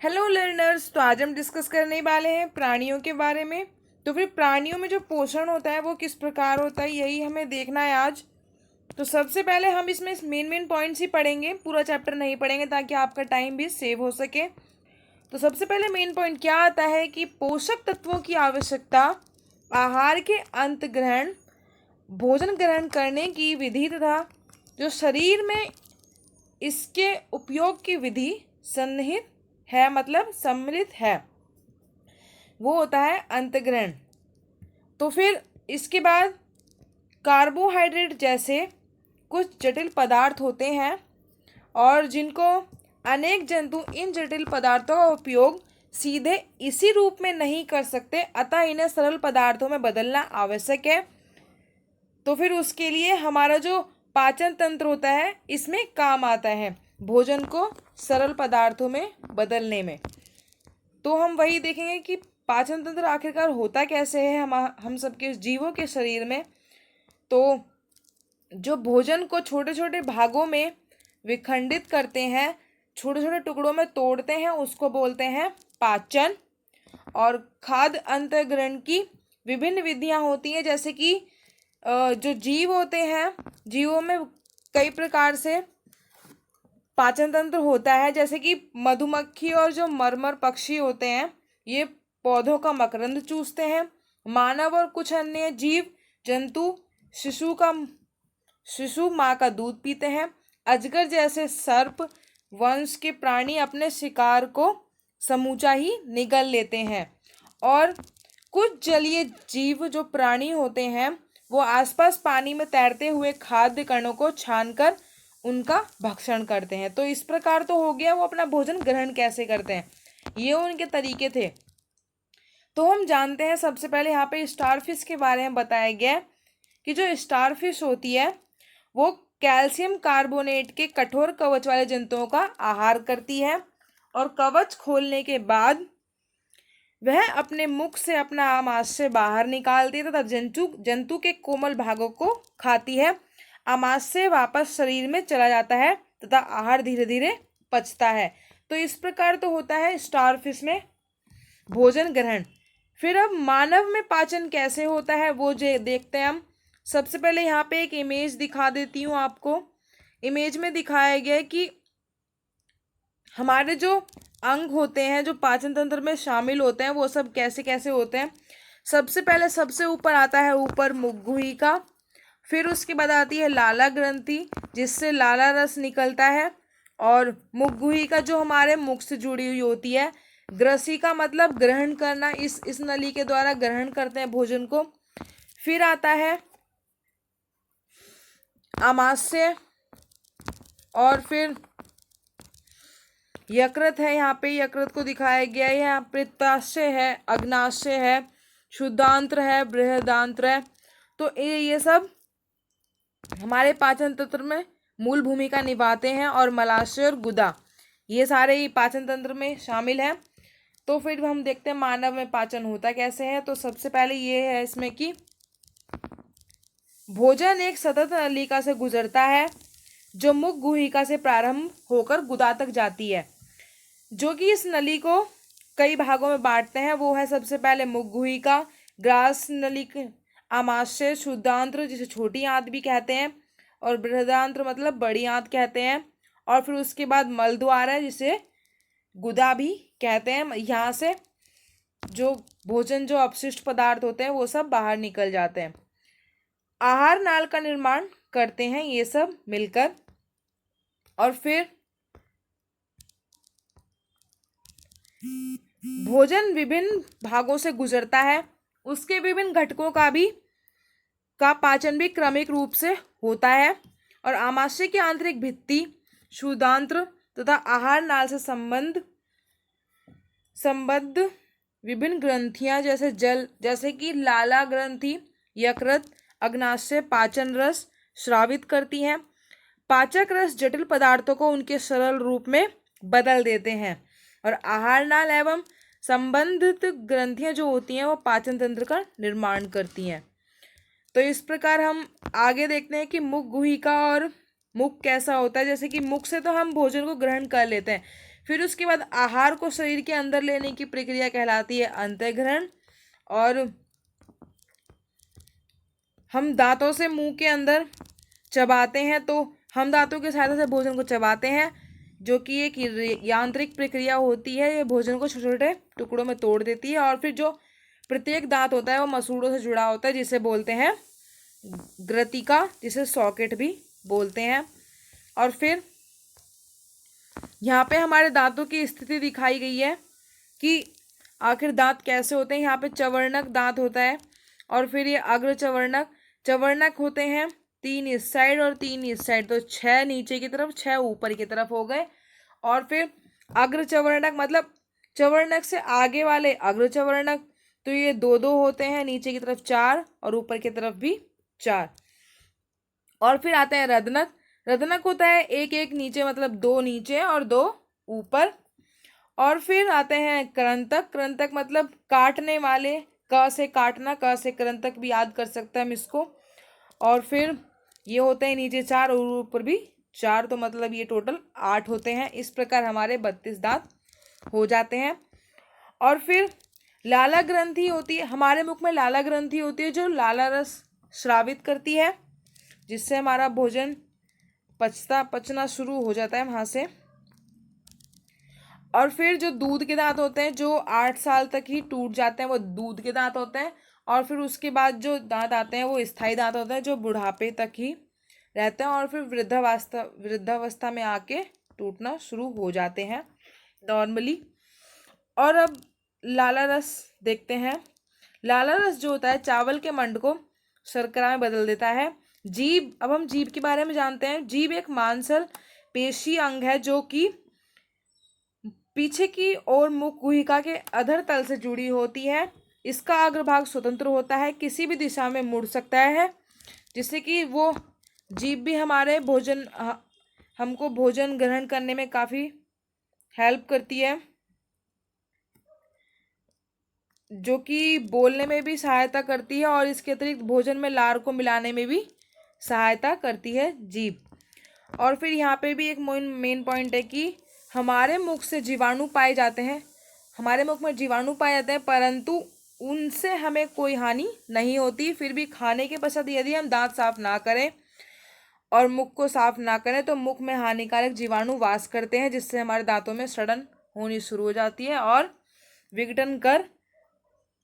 Hello learners. तो आज हम डिस्कस करने वाले हैं प्राणियों के बारे में। तो फिर प्राणियों में जो पोषण होता है वो किस प्रकार होता है, यही हमें देखना है आज। तो सबसे पहले हम इसमें मेन मेन पॉइंट्स ही पढ़ेंगे, पूरा चैप्टर नहीं पढ़ेंगे ताकि आपका टाइम भी सेव हो सके। तो सबसे पहले मेन पॉइंट क्या आता है कि पोषक तत्वों की आवश्यकता, आहार के अंत ग्रहण, भोजन ग्रहण करने की विधि तथा जो शरीर में इसके उपयोग की विधि सन्निहित है, मतलब सम्मिलित है, वो होता है अंतग्रहण। तो फिर इसके बाद कार्बोहाइड्रेट जैसे कुछ जटिल पदार्थ होते हैं और जिनको अनेक जंतु इन जटिल पदार्थों का उपयोग सीधे इसी रूप में नहीं कर सकते, अतः इन्हें सरल पदार्थों में बदलना आवश्यक है। तो फिर उसके लिए हमारा जो पाचन तंत्र होता है इसमें काम आता है भोजन को सरल पदार्थों में बदलने में। तो हम वही देखेंगे कि पाचन तंत्र आखिरकार होता कैसे है हम सबके जीवों के शरीर में। तो जो भोजन को छोटे छोटे भागों में विखंडित करते हैं, छोटे छोटे टुकड़ों में तोड़ते हैं, उसको बोलते हैं पाचन। और खाद्य अंतर्ग्रहण की विभिन्न विधियां होती हैं, जैसे कि जो जीव होते हैं, जीवों में कई प्रकार से पाचन तंत्र होता है। जैसे कि मधुमक्खी और जो मरमर पक्षी होते हैं ये पौधों का मकरंद चूसते हैं। मानव और कुछ अन्य जीव जंतु शिशु माँ का दूध पीते हैं। अजगर जैसे सर्प वंश के प्राणी अपने शिकार को समूचा ही निगल लेते हैं। और कुछ जलीय जीव जो प्राणी होते हैं वो आसपास पानी में तैरते हुए खाद्य कणों को छानकर उनका भक्षण करते हैं। तो इस प्रकार तो हो गया वो अपना भोजन ग्रहण कैसे करते हैं, ये उनके तरीके थे। तो हम जानते हैं सबसे पहले यहाँ पे स्टारफिश के बारे में बताया गया है कि जो स्टारफिश होती है वो कैल्शियम कार्बोनेट के कठोर कवच वाले जंतुओं का आहार करती है और कवच खोलने के बाद वह अपने मुख से अपना आमाशय बाहर निकालती है तथा जंतु के कोमल भागों को खाती है। आमाशय वापस शरीर में चला जाता है तथा आहार धीरे धीरे पचता है। तो इस प्रकार तो होता है स्टारफिश में भोजन ग्रहण। फिर अब मानव में पाचन कैसे होता है वो जो देखते हैं हम। सबसे पहले यहाँ पे एक इमेज दिखा देती हूँ आपको। इमेज में दिखाया गया है कि हमारे जो अंग होते हैं जो पाचन तंत्र में शामिल होते हैं वो सब कैसे कैसे होते हैं। सबसे पहले सबसे ऊपर आता है ऊपर मुखगुहिका, फिर उसके बाद आती है लाला ग्रंथि जिससे लाला रस निकलता है और मुखगुहिका जो हमारे मुख से जुड़ी हुई होती है। ग्रसिका मतलब ग्रहण करना, इस नली के द्वारा ग्रहण करते हैं भोजन को। फिर आता है आमाशय और फिर यकृत है। यहाँ पे यकृत को दिखाया गया है। यहाँ पित्ताशय है, अग्नाशय है, शुद्धांत्र है, बृहदांत्र है। तो ये सब हमारे पाचन तंत्र में मूल भूमिका निभाते हैं और मलाशय और गुदा ये सारे ही पाचन तंत्र में शामिल हैं। तो फिर हम देखते हैं मानव में पाचन होता कैसे है। तो सबसे पहले ये है इसमें कि भोजन एक सतत नलिका से गुजरता है जो मुख गुहिका से प्रारंभ होकर गुदा तक जाती है, जो कि इस नली को कई भागों में बांटते हैं। वो है सबसे पहले मुख गुहिका, ग्रास नली, आमाशय, शुद्धांत्र जिसे छोटी आंत भी कहते हैं और बृहदांत्र मतलब बड़ी आंत कहते हैं। और फिर उसके बाद मल द्वार है जिसे गुदा भी कहते हैं। यहाँ से जो भोजन जो अपशिष्ट पदार्थ होते हैं वो सब बाहर निकल जाते हैं। आहार नाल का निर्माण करते हैं ये सब मिलकर। और फिर भोजन विभिन्न भागों से गुजरता है, उसके विभिन्न घटकों का पाचन भी क्रमिक रूप से होता है। और आमाशय की आंतरिक भित्ति, शुद्धांत्र तथा आहार नाल से संबद्ध विभिन्न ग्रंथियां जैसे कि लाला ग्रंथि, यकृत, अग्नाशय पाचन रस स्रावित करती हैं। पाचक रस जटिल पदार्थों को उनके सरल रूप में बदल देते हैं और आहार नाल एवं संबंधित ग्रंथियां जो होती हैं वो पाचन तंत्र का निर्माण करती हैं। तो इस प्रकार हम आगे देखते हैं कि मुख गुहिका और मुख कैसा होता है। जैसे कि मुख से तो हम भोजन को ग्रहण कर लेते हैं, फिर उसके बाद आहार को शरीर के अंदर लेने की प्रक्रिया कहलाती है अंतःग्रहण। और हम दांतों से मुंह के अंदर चबाते हैं, तो हम दांतों की सहायता से भोजन को चबाते हैं, जो कि एक यांत्रिक प्रक्रिया होती है। ये भोजन को छोटे छोटे टुकड़ों में तोड़ देती है। और फिर जो प्रत्येक दांत होता है वो मसूड़ों से जुड़ा होता है, जिसे बोलते हैं ग्रतिका, जिसे सॉकेट भी बोलते हैं। और फिर यहाँ पे हमारे दांतों की स्थिति दिखाई गई है कि आखिर दांत कैसे होते हैं। यहाँ पे चवर्णक दांत होता है, और फिर ये अग्र चवर्णक। चवर्णक होते हैं 3 इस साइड और 3 इस साइड, तो 6 नीचे की तरफ, 6 ऊपर की तरफ हो गए। और फिर अग्र चवर्णक मतलब चवर्णक से आगे वाले अग्र चवर्णक, तो ये 2 होते हैं, नीचे की तरफ 4 और ऊपर की तरफ भी 4। और फिर आते हैं रदनक। रदनक होता है 1 नीचे, मतलब 2 नीचे और 2 ऊपर। और फिर आते हैं कृंतक। कृंतक मतलब काटने वाले, क से काटना, क से कृंतक भी याद कर सकते हैं हम इसको। और फिर ये होते हैं नीचे 4 और ऊपर भी 4, तो मतलब ये टोटल 8 होते हैं। इस प्रकार हमारे 32 दांत हो जाते हैं। और फिर लाला ग्रंथि होती है हमारे मुख में। लाला ग्रंथि होती है जो लाला रस स्रावित करती है, जिससे हमारा भोजन पचना शुरू हो जाता है वहाँ से। और फिर जो दूध के दांत होते हैं, जो 8 साल तक ही टूट जाते हैं, वो दूध के दांत होते हैं। और फिर उसके बाद जो दांत आते हैं वो स्थायी दांत होते हैं, जो बुढ़ापे तक ही रहते हैं, और फिर वृद्धावस्था में आके टूटना शुरू हो जाते हैं नॉर्मली। और अब लाला रस देखते हैं। लाला रस जो होता है चावल के मंड को शर्करा में बदल देता है। जीभ, अब हम जीभ के बारे में जानते हैं। जीभ एक मांसल पेशी अंग है, जो कि पीछे की ओर मुख गुहिका के अधर तल से जुड़ी होती है। इसका अग्रभाग स्वतंत्र होता है, किसी भी दिशा में मुड़ सकता है, जिससे कि वो जीभ भी हमारे हमको भोजन ग्रहण करने में काफ़ी हेल्प करती है, जो कि बोलने में भी सहायता करती है, और इसके अतिरिक्त भोजन में लार को मिलाने में भी सहायता करती है जीभ। और फिर यहाँ पे भी एक मेन पॉइंट है कि हमारे मुख से जीवाणु पाए जाते हैं। हमारे मुख में जीवाणु पाए जाते हैं, परंतु उनसे हमें कोई हानि नहीं होती। फिर भी खाने के पश्चात यदि हम दांत साफ ना करें और मुख को साफ ना करें, तो मुख में हानिकारक जीवाणु वास करते हैं, जिससे हमारे दांतों में सड़न होनी शुरू हो जाती है और विघटन कर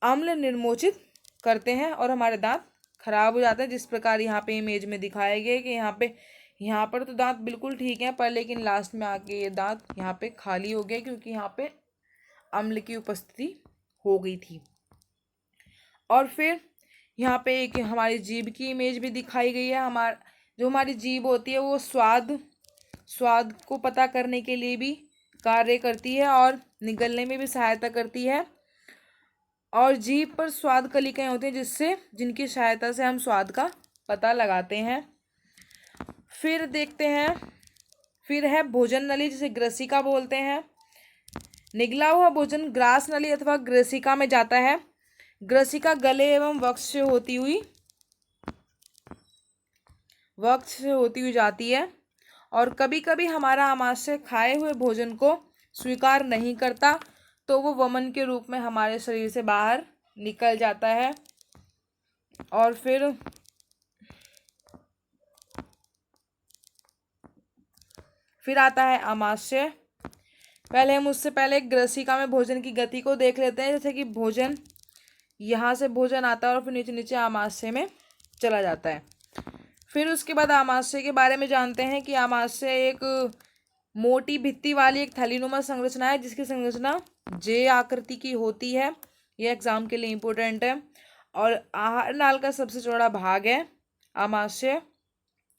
अम्ल निर्मोचित करते हैं, और हमारे दांत खराब हो जाते हैं। जिस प्रकार यहाँ पे इमेज में दिखाया गया है कि यहाँ पर तो दांत बिल्कुल ठीक है, पर लेकिन लास्ट में आके ये दांत यहाँ पे खाली हो गए, क्योंकि यहाँ पे अम्ल की उपस्थिति हो गई थी। और फिर यहाँ पे एक हमारी जीभ की इमेज भी दिखाई गई है। जो हमारी जीभ होती है वो स्वाद को पता करने के लिए भी कार्य करती है और निगलने में भी सहायता करती है। और जीभ पर स्वाद कलिकाएं होती हैं, जिनकी सहायता से हम स्वाद का पता लगाते हैं। फिर देखते हैं, फिर है भोजन नली, जिसे ग्रसिका बोलते हैं। निगला हुआ भोजन ग्रास नली अथवा ग्रसिका में जाता है। ग्रसिका गले एवं वक्ष से होती हुई जाती है, और कभी कभी हमारा आमाशय खाए हुए भोजन को स्वीकार नहीं करता, तो वो वमन के रूप में हमारे शरीर से बाहर निकल जाता है। और फिर आता है आमाशय। पहले हम उससे पहले ग्रसिका में भोजन की गति को देख लेते हैं। जैसे कि भोजन यहाँ से भोजन आता है और फिर नीचे नीचे आमाशय में चला जाता है। फिर उसके बाद आमाशय के बारे में जानते हैं कि आमाशय एक मोटी भित्ति वाली एक थैलीनुमा संरचना है, जिसकी संरचना जे आकृति की होती है। यह एग्जाम के लिए इम्पोर्टेंट है। और आहार नाल का सबसे चौड़ा भाग है आमाशय।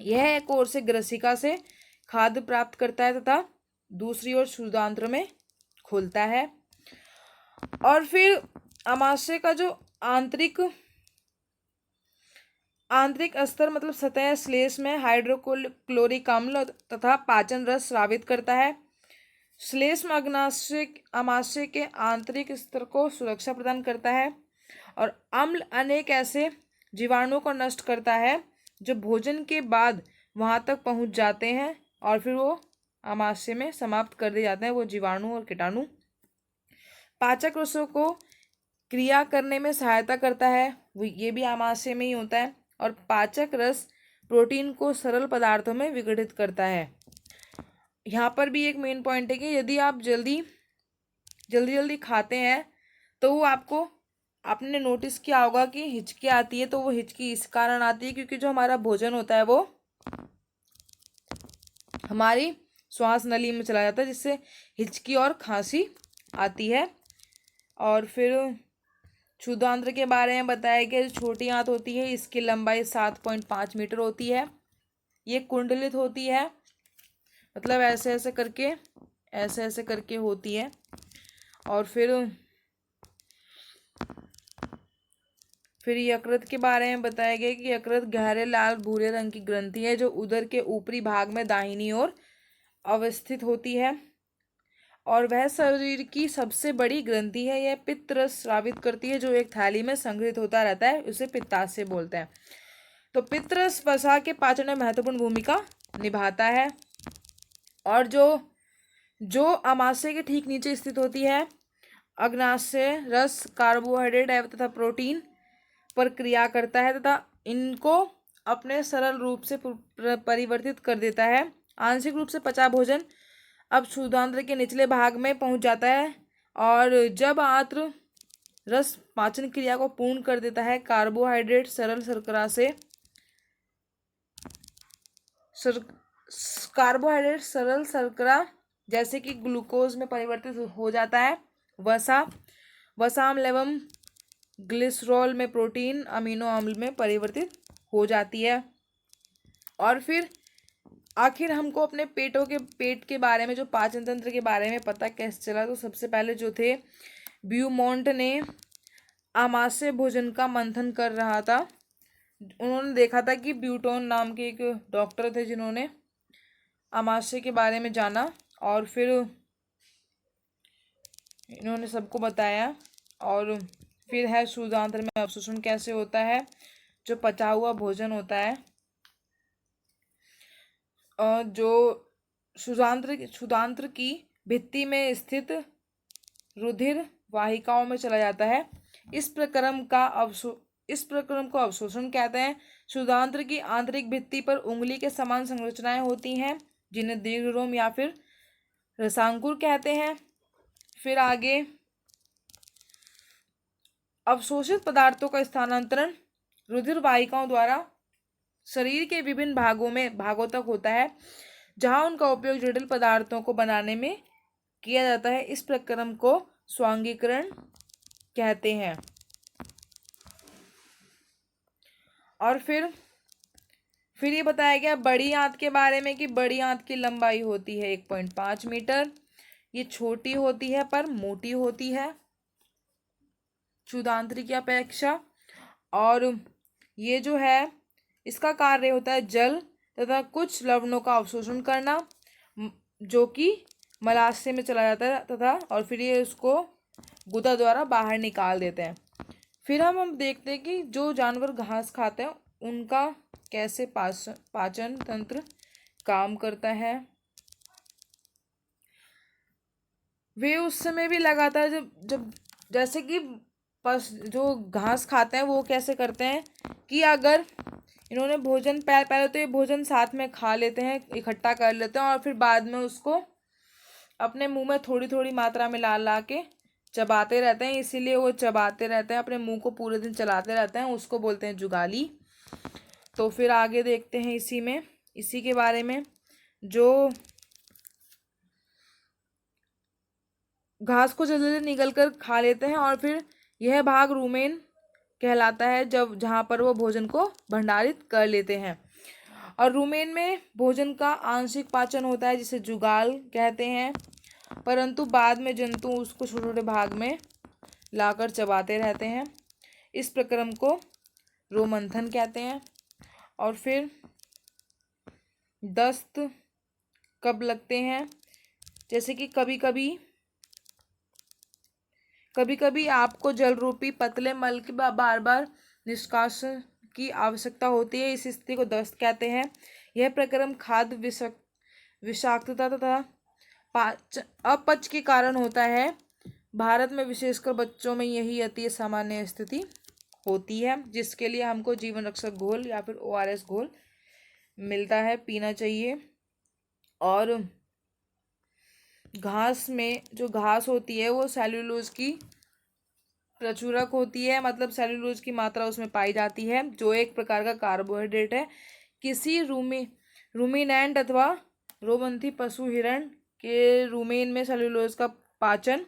यह एक ओर से ग्रसिका से खाद्य प्राप्त करता है तथा दूसरी ओर क्षुद्रांत्र में खुलता है। और फिर आमाशय का जो आंतरिक स्तर मतलब सतह श्लेष में हाइड्रोक्लोरिक अम्ल तथा पाचन रस स्रावित करता है। श्लेष्म आमाशय के आंतरिक स्तर को सुरक्षा प्रदान करता है, और अम्ल अनेक ऐसे जीवाणुओं को नष्ट करता है जो भोजन के बाद वहां तक पहुंच जाते हैं और फिर वो आमाशय में समाप्त कर दिए जाते हैं, वो जीवाणु और कीटाणु। पाचक रसों को क्रिया करने में सहायता करता है, वो ये भी आमाशय में ही होता है। और पाचक रस प्रोटीन को सरल पदार्थों में विघटित करता है। यहाँ पर भी एक मेन पॉइंट है कि यदि आप जल्दी जल्दी खाते हैं तो वो आपने नोटिस किया होगा कि हिचकी आती है, तो वो हिचकी इस कारण आती है क्योंकि जो हमारा भोजन होता है वो हमारी श्वास नली में चला जाता है, जिससे हिचकी और खांसी आती है। और फिर क्षुद्रांत्र के बारे में बताया गया, जो छोटी आंत होती है इसकी लंबाई 7.5 मीटर होती है। ये कुंडलित होती है, मतलब ऐसे ऐसे करके होती है। और फिर यकृत के बारे में बताया गया कि यकृत गहरे लाल भूरे रंग की ग्रंथि है जो उदर के ऊपरी भाग में दाहिनी ओर अवस्थित होती है और वह शरीर की सबसे बड़ी ग्रंथि है। यह पित्त रस स्रावित करती है जो एक थैली में संग्रहित होता रहता है, उसे पित्ताशय बोलते हैं। तो पित्त रस वसा के पाचन में महत्वपूर्ण भूमिका निभाता है। और जो आमाशय के ठीक नीचे स्थित होती है, अग्नाशय रस कार्बोहाइड्रेट तथा प्रोटीन पर क्रिया करता है तथा इनको अपने सरल रूप से परिवर्तित कर देता है। आंशिक रूप से पचा भोजन अब क्षुद्रांत्र के निचले भाग में पहुंच जाता है और जब आंत्र रस पाचन क्रिया को पूर्ण कर देता है, कार्बोहाइड्रेट सरल शर्करा जैसे कि ग्लूकोज में परिवर्तित हो जाता है। वसा अम्ल एवं ग्लिसरॉल में प्रोटीन अमीनो अम्ल में परिवर्तित हो जाती है। और फिर आखिर हमको अपने पेट के बारे में, जो पाचन तंत्र के बारे में पता कैसे चला, तो सबसे पहले जो थे ब्यूमॉन्ट ने आमाशय भोजन का मंथन कर रहा था। उन्होंने देखा था कि ब्यूटोन नाम के एक डॉक्टर थे जिन्होंने आमाशय के बारे में जाना और फिर इन्होंने सबको बताया। और फिर है क्षुद्रांत्र में अवशोषण कैसे होता है, जो पचा हुआ भोजन होता है और जो क्षुद्रांत्र की भित्ति में स्थित रुधिर वाहिकाओं में चला जाता है। इस प्रक्रम को अवशोषण कहते हैं। क्षुद्रांत्र की आंतरिक भित्ति पर उंगली के समान संरचनाएं होती हैं जिन्हें दीर्घरोम या फिर रसांकुर कहते हैं। फिर आगे अवशोषित पदार्थों का स्थानांतरण रुधिर वाहिकाओं द्वारा शरीर के विभिन्न भागों तक होता है जहां उनका उपयोग जटिल पदार्थों को बनाने में किया जाता है। इस प्रक्रम को स्वांगीकरण कहते हैं। और फिर ये बताया गया बड़ी आंत के बारे में कि बड़ी आंत की लंबाई होती है 1.5 मीटर। ये छोटी होती है पर मोटी होती है क्षुद्रांत्र की अपेक्षा। और ये जो है इसका कार्य होता है जल तथा कुछ लवणों का अवशोषण करना जो कि मलाशय में चला जाता है तथा और फिर ये उसको गुदा द्वारा बाहर निकाल देते हैं। फिर हम देखते हैं कि जो जानवर घास खाते हैं उनका कैसे पाचन तंत्र काम करता है। वे उस समय भी लगातार जब जैसे कि जो घास खाते हैं वो कैसे करते हैं कि अगर इन्होंने भोजन पहले तो ये भोजन साथ में खा लेते हैं, इकट्ठा कर लेते हैं और फिर बाद में उसको अपने मुंह में थोड़ी थोड़ी मात्रा में ला के चबाते रहते हैं। इसीलिए वो चबाते रहते हैं, अपने मुंह को पूरे दिन चलाते रहते हैं, उसको बोलते हैं जुगाली। तो फिर आगे देखते हैं इसी के बारे में, जो घास को जल्दी जल्दी निगल कर खा लेते हैं और फिर यह भाग रूमेन कहलाता है जहाँ पर वो भोजन को भंडारित कर लेते हैं। और रूमेन में भोजन का आंशिक पाचन होता है जिसे जुगाल कहते हैं, परंतु बाद में जंतु उसको छोटे छोटे भाग में लाकर चबाते रहते हैं। इस प्रक्रम को रोमंथन कहते हैं। और फिर दस्त कब लगते हैं, जैसे कि कभी कभी आपको जल रूपी पतले मल के बार बार निष्कासन की आवश्यकता होती है। इस स्थिति को दस्त कहते हैं। यह प्रक्रम खाद्य विषाक्तता तथा अपच के कारण होता है। भारत में विशेषकर बच्चों में यही अति सामान्य स्थिति होती है, जिसके लिए हमको जीवन रक्षक घोल या फिर ORS घोल मिलता है, पीना चाहिए। और घास में जो घास होती है वो सेल्यूलोज की प्रचुरक होती है, मतलब सेल्यूलोज की मात्रा उसमें पाई जाती है, जो एक प्रकार का कार्बोहाइड्रेट है। किसी रूमिनेंट अथवा रोमंथी पशु हिरण के रूमेन में सेल्यूलोज का पाचन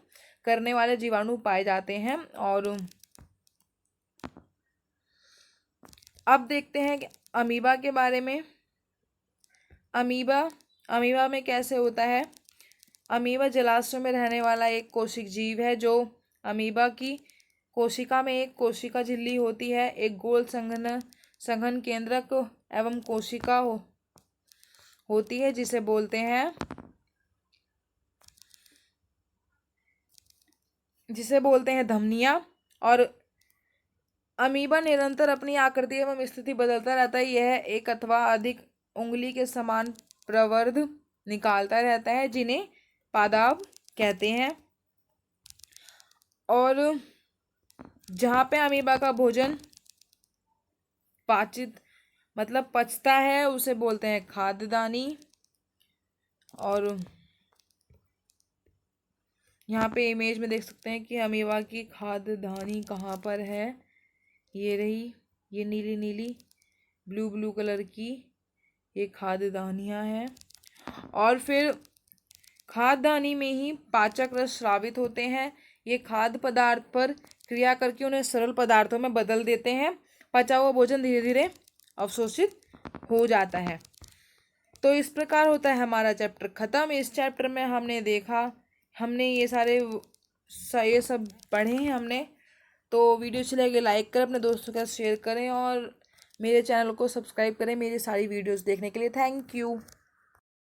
करने वाले जीवाणु पाए जाते हैं। और अब देखते हैं कि अमीबा के बारे में। अमीबा में कैसे होता है। अमीबा जलाशय में रहने वाला एक कोशिक जीव है। जो अमीबा की कोशिका में एक कोशिका झिल्ली होती है, एक गोल संघन केंद्रक एवं कोशिका होती है, जिसे बोलते हैं धमनियाँ। और अमीबा निरंतर अपनी आकृति एवं स्थिति बदलता रहता है। यह एक अथवा अधिक उंगली के समान प्रवर्ध निकालता रहता है, जिन्हें पादाब कहते हैं। और जहाँ पे अमीबा का भोजन पचता है उसे बोलते हैं खाद्यदानी। और यहाँ पे इमेज में देख सकते हैं कि अमीबा की खाद्यदानी कहाँ पर है। ये रही, ये नीली नीली ब्लू ब्लू कलर की ये खाद्यदानियाँ हैं। और फिर खाद्यदानी में ही पाचक रस स्रावित होते हैं। ये खाद्य पदार्थ पर क्रिया करके उन्हें सरल पदार्थों में बदल देते हैं। पचा हुआ भोजन धीरे धीरे अवशोषित हो जाता है। तो इस प्रकार होता है हमारा चैप्टर ख़त्म। इस चैप्टर में हमने ये सब पढ़े हैं हमने। तो वीडियो अच्छी लगे लाइक करें, अपने दोस्तों के साथ शेयर करें और मेरे चैनल को सब्सक्राइब करें मेरी सारी वीडियोस देखने के लिए। Thank you.